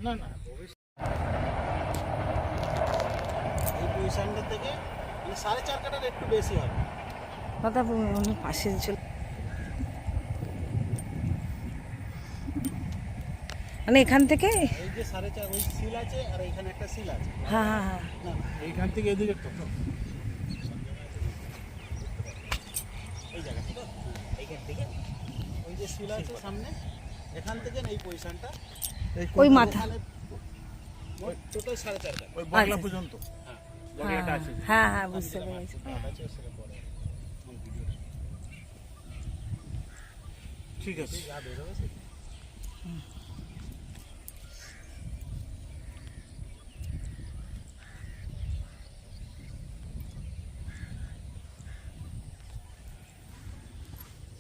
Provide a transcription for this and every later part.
না না এই পজিশনটা থেকে 4.5 কাটার একটু বেশি হবে দাদা উনি পাশে ছিল মানে এখান থেকে এই যে 4.5 ওই সিল আছে আর এখানে একটা সিল আছে হ্যাঁ হ্যাঁ হ্যাঁ না এইখান থেকে এদিকে তো এই জায়গা তো এইখান থেকে ওই যে সিল আছে সামনে এখান থেকে এই পজিশনটা ওই মাথা টোটাল 4.5 কাটা ওই বাংলা পর্যন্ত জায়গাটা আছে হ্যাঁ হ্যাঁ বুঝতে পেরেছি ঠিক আছে যা বের হবে সেটা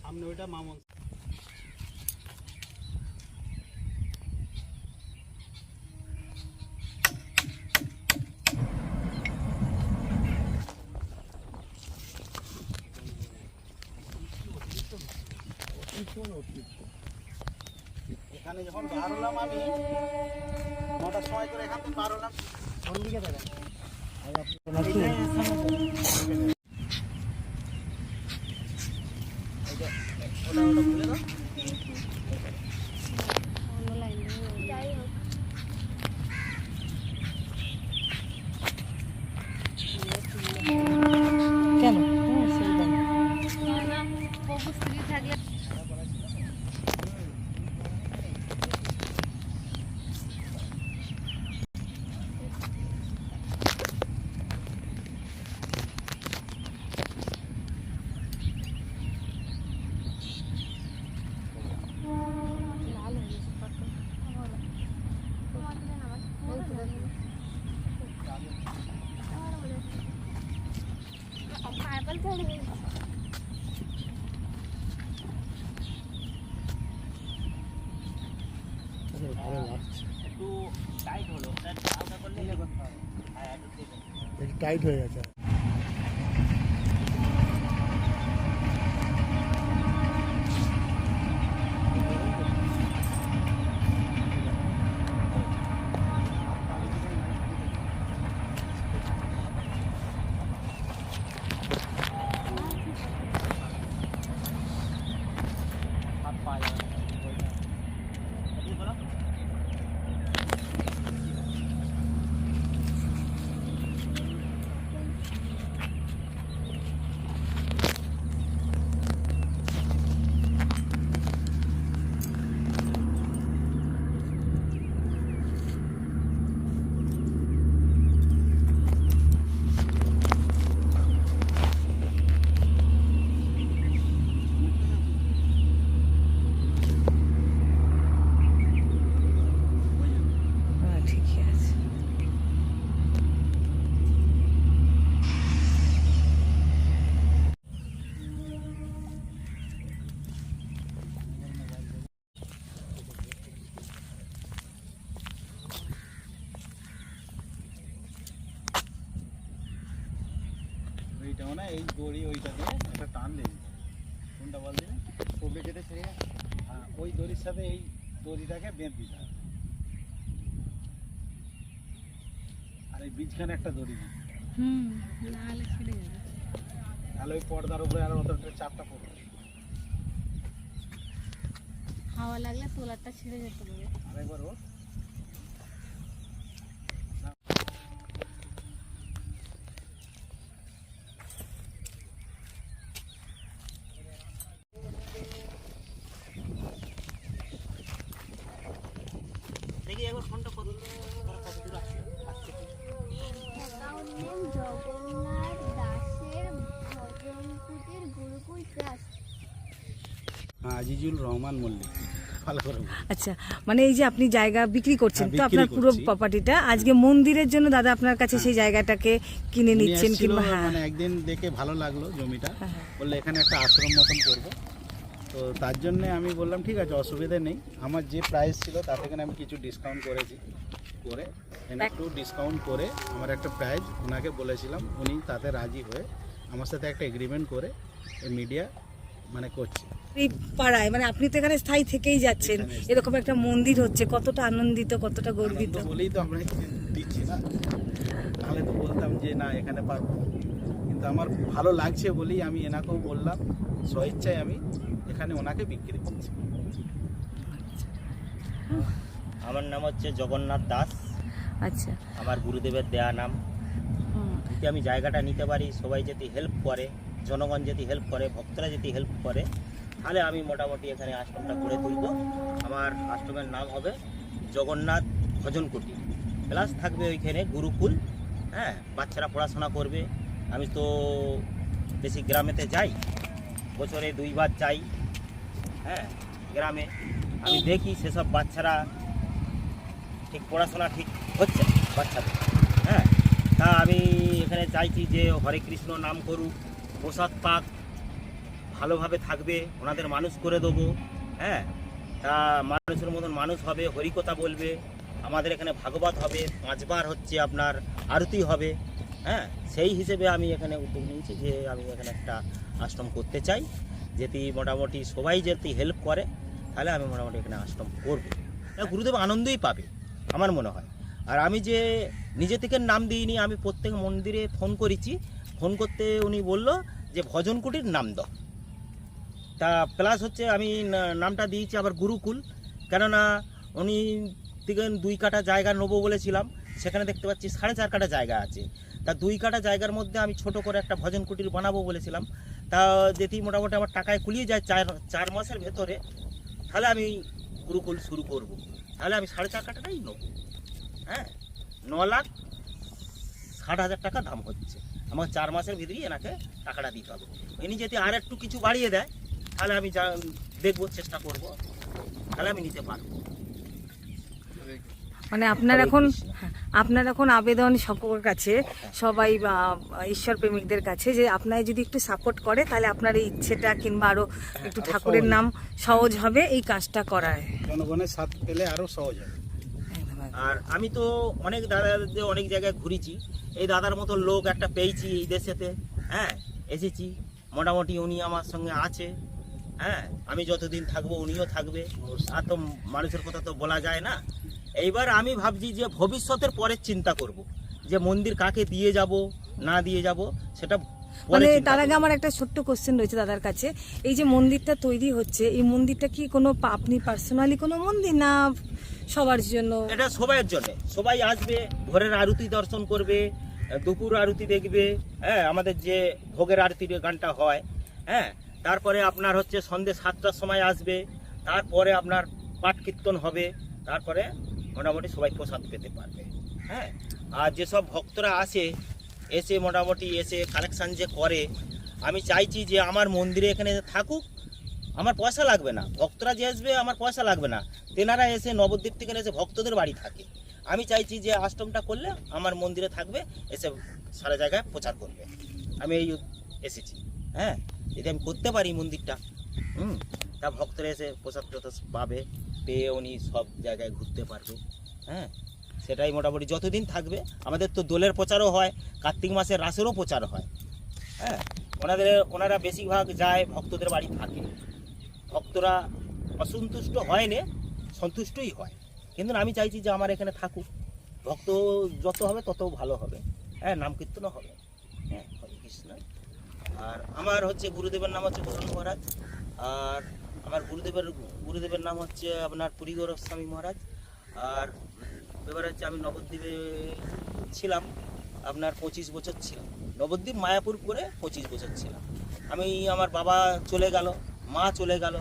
সামনে ওইটা মামন এখানে যখন বার হলাম আমি 9টার সময় করে এখান থেকে বার হলাম কোন দিকে দেখেন কেন একটু টাইট হলো হালকা করলে হ্যাঁ একটু টাইট হয়ে গেছে হাত পা যাবে বলো দড়িটা মানে এই দড়ি ওইটা দিয়ে একটা টান দিবি, কোনটা বল দিবি, সবজি কেটে ছেড়ে গেছে। হ্যাঁ ওই দড়ির সাথে এই দড়িটাকে বেঁধে দিতে হবে। আর এই বীজখানে একটা দড়ি দিবি, তাহলে ওই পর্দার উপরে আর অতটা চাপটা পড়বে। হাওয়া লাগলে তোলারটা ছিঁড়ে যেতে পারে। আরেকবার ওর দেখি একবার ফোনটা কত দূর আসছে। জগন্নাথ দাসের ভজন কুটির গুরুকুল ট্রাস্ট। হ্যাঁ আজিজুল রহমান মল্লিক, ভালো করে বল। আচ্ছা, মানে এই যে আপনি জায়গা বিক্রি করছেন, হ্যাঁ, তো বিক্রি আপনার পুরো করছি। প্রপার্টিটা আজকে মন্দিরের জন্য দাদা আপনার কাছে সেই জায়গাটাকে কিনে উনি নিচ্ছেন এসেছিল, কিংবা হ্যাঁ মানে একদিন দেখে ভালো লাগলো জমিটা, হ্যাঁ। বললে এখানে একটা আশ্রম মতন করবো। তো তার জন্য আমি বললাম ঠিক আছে, অসুবিধা নেই, আমার যে প্রাইস ছিল তার থেকে আমি কিছু ডিসকাউন্ট করেছি, করে একটু ডিসকাউন্ট করে আমার একটা প্রাইস ওনাকে বলেছিলাম, উনি তাতে রাজি হয়ে আমার সাথে একটা এগ্রিমেন্ট করে মিডিয়া মানে করছে। এই পাড়ায়, মানে আপনি তো এখানে স্থায়ী থেকেই যাচ্ছেন, এখানে এরকম একটা মন্দির হচ্ছে, কতটা আনন্দিত, কতটা গর্বিত। আনন্দ বলেই তো আমরা দিচ্ছি না, তাহলে তো বলতাম যে না এখানে পারবো, কিন্তু আমার ভালো লাগছে বলেই আমি এনাকেও বললাম, স্বেচ্ছায় আমি এখানে ওনাকে বিক্রি করছি। আমার নাম হচ্ছে জগন্নাথ দাস, আচ্ছা, আমার গুরুদেবের দেয়া নাম। হুম, যদি আমি জায়গাটা নিতে পারি, সবাই যদি হেল্প করে, জনগণ যদি হেল্প করে, ভক্তরা যদি হেল্প করে, তাহলে আমি মোটামুটি এখানে আশ্রমটা করে তুলব। আমার আশ্রমের নাম হবে জগন্নাথ ভজন কুটির, প্লাস থাকবে ওইখানে গুরুকুল। হ্যাঁ, বাচ্চারা পড়াশোনা করবে। আমি তো বেশি গ্রামেতে যাই, বছরে 2 বার যাই। হ্যাঁ, গ্রামে আমি দেখি সেসব বাচ্চারা ঠিক পড়াশোনা ঠিক হচ্ছে বাচ্চাদের। হ্যাঁ, তা আমি এখানে চাইছি যে হরে কৃষ্ণ নাম করুক, প্রসাদ পাক, ভালোভাবে থাকবে, ওনাদের মানুষ করে দেবো। হ্যাঁ, তা মানুষের মতন মানুষ হবে, হরিকথা বলবে, আমাদের এখানে ভাগবত হবে, 5 বার হচ্ছে আপনার আরতি হবে। হ্যাঁ, সেই হিসেবে আমি এখানে উদ্যোগ নিয়েছি যে আমি এখানে একটা আশ্রম করতে চাই, যেটি মোটামুটি সবাই যদি হেল্প করে, তাহলে আমি মোটামুটি এখানে আশ্রম করবো। গুরুদেব আনন্দই পাবে আমার মনে হয়। আর আমি যে নিজে থেকে নাম দিইনি, আমি প্রত্যেক মন্দিরে ফোন করেছি, ফোন করতে উনি বলল যে ভজন কুটির নাম দাও। তা প্লাস হচ্ছে আমি নামটা দিয়েছি আবার গুরুকুল, কেননা উনি থেকে 2 কাঠা জায়গা নেবো বলেছিলাম, সেখানে দেখতে পাচ্ছি 4.5 কাঠা জায়গা আছে। তা 2 কাঠা জায়গার মধ্যে আমি ছোট করে একটা ভজন কুটির বানাবো বলেছিলাম। তা যদি মোটামুটি আমার টাকায় কুলিয়ে যায় 4 মাসের ভেতরে, তাহলে আমি গুরুকুল শুরু করব। তাহলে আমি 4.5 কাঠাটাই নেব। হ্যাঁ, 9,60,000 টাকা দাম হচ্ছে। আমার 4 মাসের ভিতরেই এনাকে টাকাটা দিতে হবে। ইনি যদি আর একটু কিছু বাড়িয়ে দেয়, তাহলে আমি দেখবো, চেষ্টা করব, তাহলে আমি নিতে পারবো। মানে আপনার এখন আপনার এখন আবেদন সকলের কাছে, সবাই ঈশ্বর প্রেমিকদের কাছে, যে আপনার যদি একটু সাপোর্ট করে, তাহলে আপনার এই ইচ্ছেটা কিংবা আরো একটু আরো ঠাকুরের সহজ নাম সহজ হবে এই কাজটা করায়। জনগণের সাথ পেলে আরো সহজ হবে। আর আমি তো অনেক দাদাদের অনেক জায়গায় ঘুরেছি, এই দাদার মতো লোক একটা পেয়েছি এই দেশেতে। হ্যাঁ, এসেছি, মোটামুটি উনি আমার সঙ্গে আছে। হ্যাঁ, আমি যতদিন থাকবো উনিও থাকবে, আর তো মানুষের কথা তো বলা যায় না। এইবার আমি ভাবছি যে ভবিষ্যতের পরের চিন্তা করব, যে মন্দির কাকে দিয়ে যাব না দিয়ে যাব, সেটা পরে মানে চিন্তা তার আগে করব। আমার একটা ছোট্ট কোশ্চেন রয়েছে দাদার কাছে, এই যে মন্দিরটা তৈরি হচ্ছে, এই মন্দিরটা কি কোনো আপনি পার্সোনালি কোনো মন্দির, না সবার জন্য? এটা সবাইয়ের জন্য, সবাই আসবে, ভোরের আরতি দর্শন করবে, দুপুর আরতি দেখবে। হ্যাঁ, আমাদের যে ভোগের আরতির গানটা হয়। হ্যাঁ, তারপরে আপনার হচ্ছে সন্ধ্যে 7টার সময় আসবে, তারপরে আপনার পাঠ কীর্তন হবে, তারপরে মোটামুটি সবাই প্রসাদ পেতে পারবে। হ্যাঁ, আর যেসব ভক্তরা আসে, এসে মোটামুটি এসে কালেকশান যে করে, আমি চাইছি যে আমার মন্দিরে এখানে থাকুক, আমার পয়সা লাগবে না, ভক্তরা যে আসবে আমার পয়সা লাগবে না, তেনারা এসে নবদ্বীপ থেকে এসে ভক্তদের বাড়ি থাকে। আমি চাইছি যে আশ্রমটা করলে আমার মন্দিরে থাকবে, এসে সারা জায়গায় প্রচার করবে। আমি এই এসেছি। হ্যাঁ, যদি আমি করতে পারি মন্দিরটা, তা ভক্তরা এসে প্রসাদ পাবে, পেয়ে উনি সব জায়গায় ঘুরতে পারবে। হ্যাঁ, সেটাই মোটামুটি যতদিন থাকবে। আমাদের তো দোলের প্রচারও হয়, কার্তিক মাসের রাসেরও প্রচার হয়। হ্যাঁ, ওনারা বেশিরভাগ যায় ভক্তদের বাড়ি থাকে। ভক্তরা অসন্তুষ্ট হয় না, সন্তুষ্টই হয়। কিন্তু আমি চাইছি যে আমার এখানে থাকুক, ভক্ত যত হবে তত ভালো হবে, হ্যাঁ, নাম কীর্তনও হবে। হ্যাঁ, হরে কৃষ্ণ। আর আমার হচ্ছে গুরুদেবের নাম হচ্ছে গৌরাঙ্গ মহারাজ, আর আমার গুরুদেবের নাম হচ্ছে আপনার পুরী গৌরব স্বামী মহারাজ। আর এবার হচ্ছে আমি নবদ্বীপে ছিলাম আপনার 25 বছর ছিলাম, নবদ্বীপ মায়াপুর করে 25 বছর ছিলাম। আমার বাবা চলে গেল, মা চলে গেল,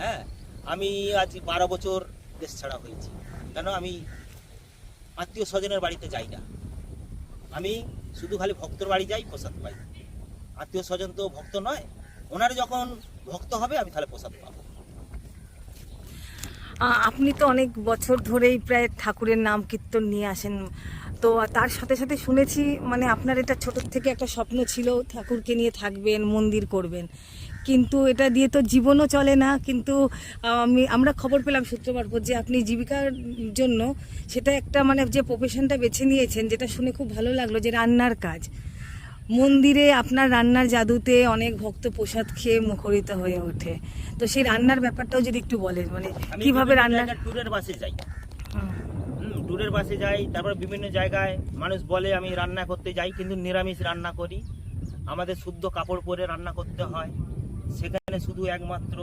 হ্যাঁ, আমি আজ 12 বছর দেশ ছাড়া হয়েছি। কেন? আমি আত্মীয় স্বজনের বাড়িতে যাই না, আমি শুধু খালি ভক্তর বাড়ি যাই, প্রসাদ পাই। আত্মীয় স্বজন তো ভক্ত নয়, ওনারা যখন ভক্ত হবে আমি তাহলে প্রসাদ পাবো। আপনি তো অনেক বছর ধরেই প্রায় ঠাকুরের নাম কীর্তন নিয়ে আসেন, তো তার সাথে সাথে শুনেছি মানে আপনার এটা ছোট থেকে একটা স্বপ্ন ছিল ঠাকুরকে নিয়ে থাকবেন, মন্দির করবেন, কিন্তু এটা দিয়ে তো জীবনও চলে না। কিন্তু আমরা খবর পেলাম সূত্র মারফত যে আপনি জীবিকার জন্য সেটা একটা মানে যে প্রফেশনটা বেছে নিয়েছেন, যেটা শুনে খুব ভালো লাগলো, যে রান্নার কাজ। মন্দিরে আপনার রান্নার জাদুতে অনেক ভক্ত প্রসাদ খেয়ে মুখরিত হয়ে ওঠে, তো সেই রান্নার ব্যাপারটাও যদি একটু বলেন, মানে আমি কিভাবে বিভিন্ন রান্না। জায়গায় ট্যুরের বাসে যাই, ট্যুরের বাসে যাই, তারপর বিভিন্ন জায়গায় মানুষ বলে আমি রান্না করতে যাই, কিন্তু নিরামিষ রান্না করি। আমাদের শুদ্ধ কাপড় পরে রান্না করতে হয়, সেখানে শুধু একমাত্র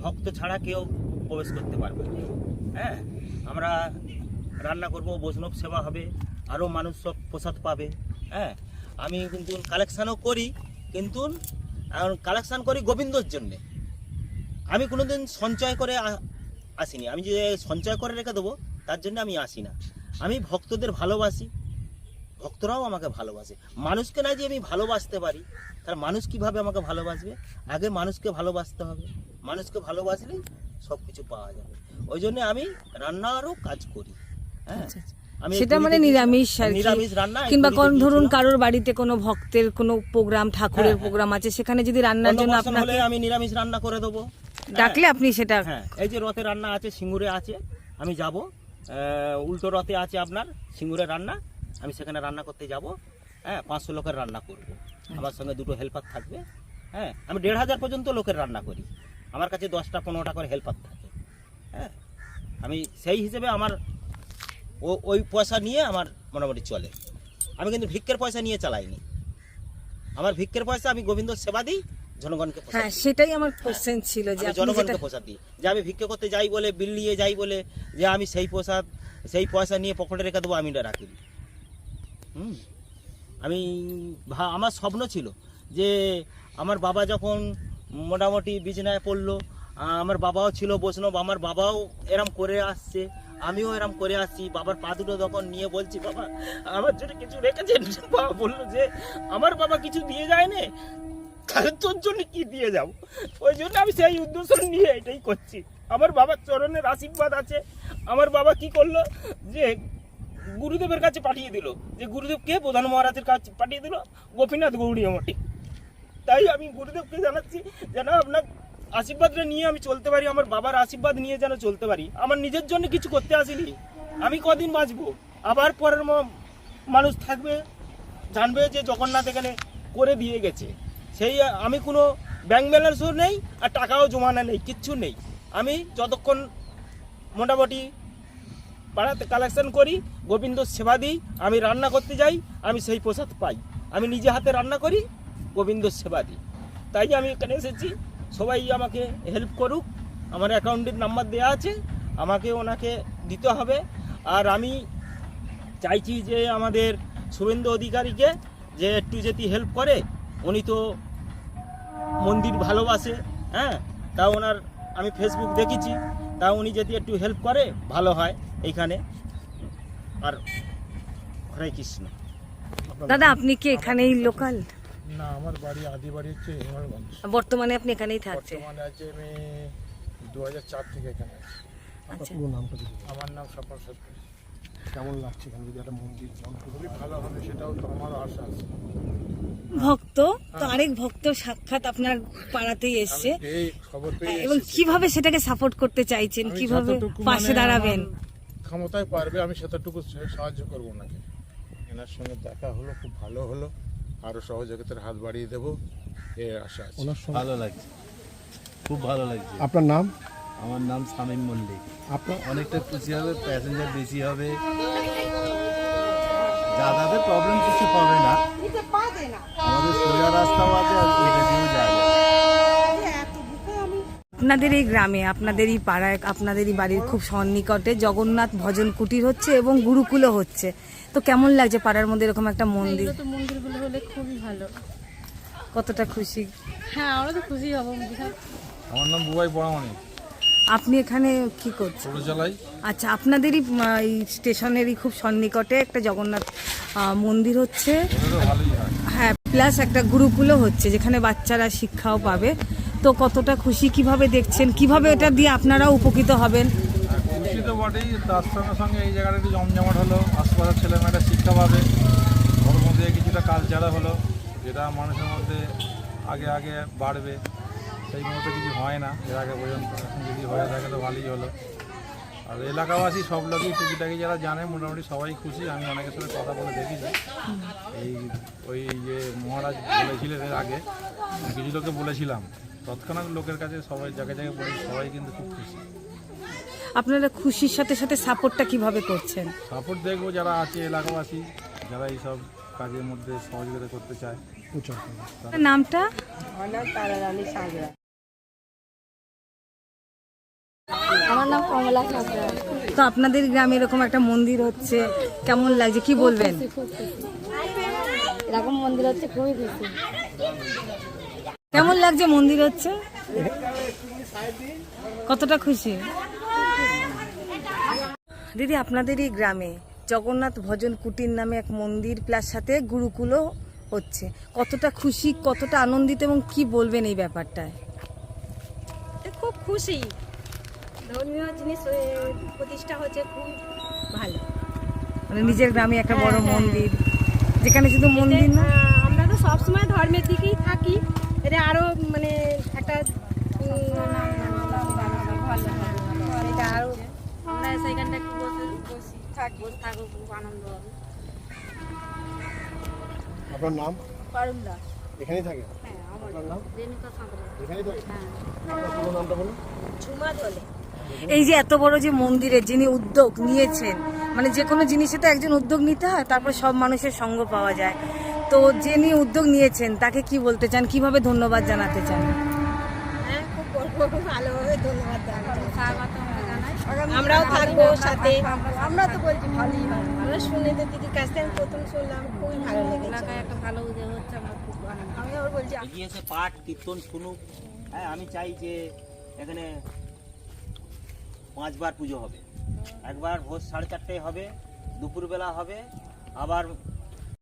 ভক্ত ছাড়া কেউ প্রবেশ করতে পারবে না। হ্যাঁ, আমরা রান্না করব, বৈষ্ণব সেবা হবে, আরও মানুষ সব প্রসাদ পাবে। হ্যাঁ, আমি কিন্তু কালেকশানও করি, কিন্তু কালেকশান করি গোবিন্দর জন্যে। আমি কোনোদিন সঞ্চয় করে আসিনি, আমি যে সঞ্চয় করে রেখে দেবো তার জন্য আমি আসি না। আমি ভক্তদের ভালোবাসি, ভক্তরাও আমাকে ভালোবাসে। মানুষকে না যে আমি ভালোবাসতে পারি, তার মানুষ কিভাবে আমাকে ভালোবাসবে? আগে মানুষকে ভালোবাসতে হবে, মানুষকে ভালোবাসলেই সব কিছু পাওয়া যাবে। ওই জন্য আমি রান্নারও কাজ করি। হ্যাঁ, আমি সেটা মানে নিরামিষ আর কি। নিরামিষ রান্না, কিংবা কোন ধরুন কারোর বাড়িতে কোনো ভক্তের কোনো প্রোগ্রাম, ঠাকুরের প্রোগ্রাম আছে, সেখানে যদি রান্নার জন্য অন্নপ্রাশন আপনাকে হলে আমি নিরামিষ রান্না করে দেবো। ডাকলে আপনি সেটা। হ্যাঁ, এই যে রথে রান্না আছে, সিঙ্গুরে আছে, আমি যাব। উল্টো রথে আছে আপনার সিঙ্গুরে রান্না, আমি সেখানে রান্না করতে যাব। হ্যাঁ, 500 লোকের রান্না করব, আমার সঙ্গে 2 হেল্পার থাকবে। হ্যাঁ, আমি 1500 পর্যন্ত লোকের রান্না করি, আমার কাছে 10টা 15টা করে হেল্পার থাকে। হ্যাঁ, আমি সেই হিসেবে আমার ওই পয়সা নিয়ে আমার মোটামুটি চলে। আমি কিন্তু ভিক্ষের পয়সা নিয়ে চালাইনি, আমার ভিক্ষের পয়সা আমি গোবিন্দ সেবা দিই, জনগণকে প্রসাদ হ্যাঁ, দিই। সেটাই আমার কোশ্চেন ছিল যে আমি আপনি জনগণকে যেটা প্রসাদ দিই, যে আমি ভিক্ষা করতে যাই বলে, বিল নিয়ে যাই বলে যে আমি সেই পয়সা নিয়ে পকেটে রেখে দেবো, আমি এটা রাখি। আমি আমার স্বপ্ন ছিল যে আমার বাবা যখন মোটামুটি বিছানায় পড়লো, আমার বাবাও ছিল বৈষ্ণব, আমার বাবাও এরম করে আসছে, আমিও এরম করে আসছি। বাবার পা দুটো যখন নিয়ে বলছি, বাবা আমার জন্য কিছু রেখেছেন, বাবা বললো যে আমার বাবা কিছু দিয়ে যায় না, তাহলে তোর জন্য কি দিয়ে যাও। ওই জন্য আমি সেই উদ্দেশ্য নিয়ে এটাই করছি। আমার বাবার চরণের আশীর্বাদ আছে। আমার বাবা কি করলো, যে গুরুদেবের কাছে পাঠিয়ে দিল, যে গুরুদেবকে প্রধান মহারাজের কাছে পাঠিয়ে দিল, গোপীনাথ গৌড়ীয় মঠে। তাই আমি গুরুদেবকে জানাচ্ছি যেন আপনার আশীর্বাদটা নিয়ে আমি চলতে পারি, আমার বাবার আশীর্বাদ নিয়ে যেন চলতে পারি। আমার নিজের জন্য কিছু করতে আসিনি, আমি কদিন বাঁচবো, আবার পরের মানুষ থাকবে, জানবে যে জগন্নাথ এখানে করে দিয়ে গেছে। সেই আমি কোনো ব্যাংক ব্যালেন্সও নেই, আর টাকাও জমানো নেই, কিচ্ছু নেই। আমি যতক্ষণ মোটামুটি পাড়াতে কালেকশন করি, গোবিন্দ সেবা দিই, আমি রান্না করতে যাই, আমি সেই প্রসাদ পাই। আমি নিজে হাতে রান্না করি, গোবিন্দ সেবা দিই। তাই আমি এখানে এসেছি, সবাই আমাকে হেল্প করুক। আমার অ্যাকাউন্টের নাম্বার দেওয়া আছে, আমাকে ওনাকে দিতে হবে। আর আমি চাইছি যে আমাদের শুভেন্দু অধিকারীকে যে একটু যদি হেল্প করে, উনি তো মন্দির ভালোবাসে। হ্যাঁ, তা ওনার আমি ফেসবুক দেখেছি, তা উনি যদি একটু হেল্প করে ভালো হয় এইখানে। আর হরে কৃষ্ণ। দাদা আপনি কি এখানেই লোকাল? না, আমার বাড়ি আদি বাড়ি হচ্ছে হিমালগঞ্জ। বর্তমানে আপনি এখানেই থাকছেন? বর্তমানে আছে আমি 2004 থেকে এখানে আছি। আচ্ছা, আমার নাম স্বপন সরকার। কেমন লাগছে এখানে যদি একটা মন্দির খুবই ভালো হবে, সেটাও তো আমারও আশা আছে। ভক্ত তো আরেক ভক্ত সাক্ষাৎ আপনার পাড়াতেই এসছে, এই খবর পেয়ে এবং এসেছি। কিভাবে সেটাকে সাপোর্ট করতে চাইছেন, আমি কিভাবে যতটুকু পাশে মানে দাঁড়াবেন? আমার ক্ষমতায় পারবে আমি সেতটুকু সাহায্য করবো ওনাকে। এনার সঙ্গে দেখা হলো, খুব ভালো হলো। আরও সহযোগিতার হাত বাড়িয়ে দেবো এ আশা আছে। ওনার সঙ্গে ভালো লাগছে, খুব ভালো লাগছে। আপনার নাম? আমার নাম শামীম মল্লিক। আপনার অনেকটা খুশি হবে, প্যাসেঞ্জার বেশি হবে, যাতায়াতের প্রবলেম কিছু হবে না। আমাদের সোজা রাস্তাও আছে আর ওইটা দিয়েও যাওয়া যাবে। আপনাদের এই গ্রামে, আপনাদের এই পাড়ায়, আপনাদের এই বাড়ির খুব সন্নিকটে জগন্নাথ ভজন কুটির হচ্ছে এবং গুরুকুলও হচ্ছে, তো কেমন লাগছে পাড়ার মধ্যে এরকম একটা মন্দির? এগুলো তো মন্দিরগুলো হলে খুবই ভালো। কতটা খুশি? হ্যাঁ, আমরা তো খুশি হব। আমার নাম বুবাই পরামানিক, আপনি এখানে কি করছেন? টোটো চালাই। আচ্ছা, আপনাদেরই এই স্টেশনেরই খুব সন্নিকটে একটা জগন্নাথ মন্দির হচ্ছে, ভালোই হয়। হ্যাঁ, প্লাস একটা গুরুকুলও হচ্ছে যেখানে বাচ্চারা শিক্ষাও পাবে, তো কতটা খুশি, কিভাবে দেখছেন, কিভাবে এটা দিয়ে আপনারাও উপকৃত হবেন? খুশি তো বটেই, তার সঙ্গে সঙ্গে এই জায়গাটা একটু জমজমাট হলো, আশপাশের ছেলেমেয়েরা শিক্ষা পাবে, ওর মধ্যে কিছুটা কালচারও হলো, যেটা মানুষের মধ্যে আগে আগে বাড়বে। সেই মুহূর্তে কিছু হয় না এর আগে পর্যন্ত, এখন যদি হয়ে থাকে তো ভালোই হলো। আর এলাকাবাসী সব লোকই টুকিটাকি যারা জানে মোটামুটি সবাই খুশি। আমি অনেকের সাথে কথা বলে দেখেছি, এই ওই যে মহারাজ বলেছিলেন এর আগে, কিছু লোকে বলেছিলাম, তৎক্ষণাৎ লোকের কাছে সবাই জায়গায় জায়গায় বলে সবাই কিন্তু খুব খুশি। আপনারা খুশির সাথে সাথে সাপোর্টটা কিভাবে করছেন? সাপোর্ট দেখবো যারা আছে এলাকাবাসী, যারা এইসব কাজের মধ্যে সহযোগিতা করতে চায়। নামটা? আমার নাম কমলা সাঁতরা। তো আপনাদের গ্রামে এরকম একটা মন্দির হচ্ছে, কেমন লাগছে, কি বলবেন? খুব খুশি, এরকম মন্দির হচ্ছে খুবই খুশি। কেমন লাগছে মন্দির হচ্ছে, কতটা খুশি? দিদি, আপনাদের এই গ্রামে জগন্নাথ ভজন কুটির নামে এক মন্দির প্লাস সাথে গুরুকুলও হচ্ছে, কতটা খুশি, কতটা আনন্দিত এবং কি বলবেন এই ব্যাপারটায়? খুব খুশি, ধর্মীয় জিনিস প্রতিষ্ঠা হচ্ছে, খুব ভালো। মানে নিজের গ্রামে একটা বড় মন্দির, যেখানে শুধু মন্দির না, আমরা তো সবসময় ধর্মের দিকেই থাকি, এটা আরো মানে একটা এটা আরো আমরা সেইখানটা একটু বসে থাকবো, খুব আনন্দ হবে। আপনার নাম? পারুল দাস। এখানেই থাকে? হ্যাঁ, আমার আপনার নাম? রেণুকা সাঁতরা। এখানেই থাকে? হ্যাঁ, আপনার পুরো নামটা বলুন। ঝুমা দলে। এই যে এত বড় যে মন্দিরের যিনি উদ্যোগ নিয়েছেন, মানে যে কোনো জিনিসে তো একজন উদ্যোগ নিতে হয়, তারপর সব মানুষের সঙ্গ পাওয়া যায়, তো যিনি উদ্যোগ নিয়েছেন তাকে কি বলতে চান, কিভাবে ধন্যবাদ জানাতে চান? হ্যাঁ, খুব ভালোভাবে ধন্যবাদ জানাই। আমরাও থাকবো সাথে, আমরা তো বলছি ভালোই হয়। আমরা সুনীদের দিদির কাছ থেকে আমি প্রথম শুনলাম, খুবই ভালো লেগেছে। একটা ভালো উদ্যোগ হচ্ছে, আমার খুব আনন্দ। আমি আবার বলছি এগিয়ে এসে পাঠ কীর্তন শুনুক। হ্যাঁ, আমি চাই যে এখানে 5 বার পুজো হবে, একবার ভোর 4:30টায় হবে, দুপুরবেলা হবে, আবার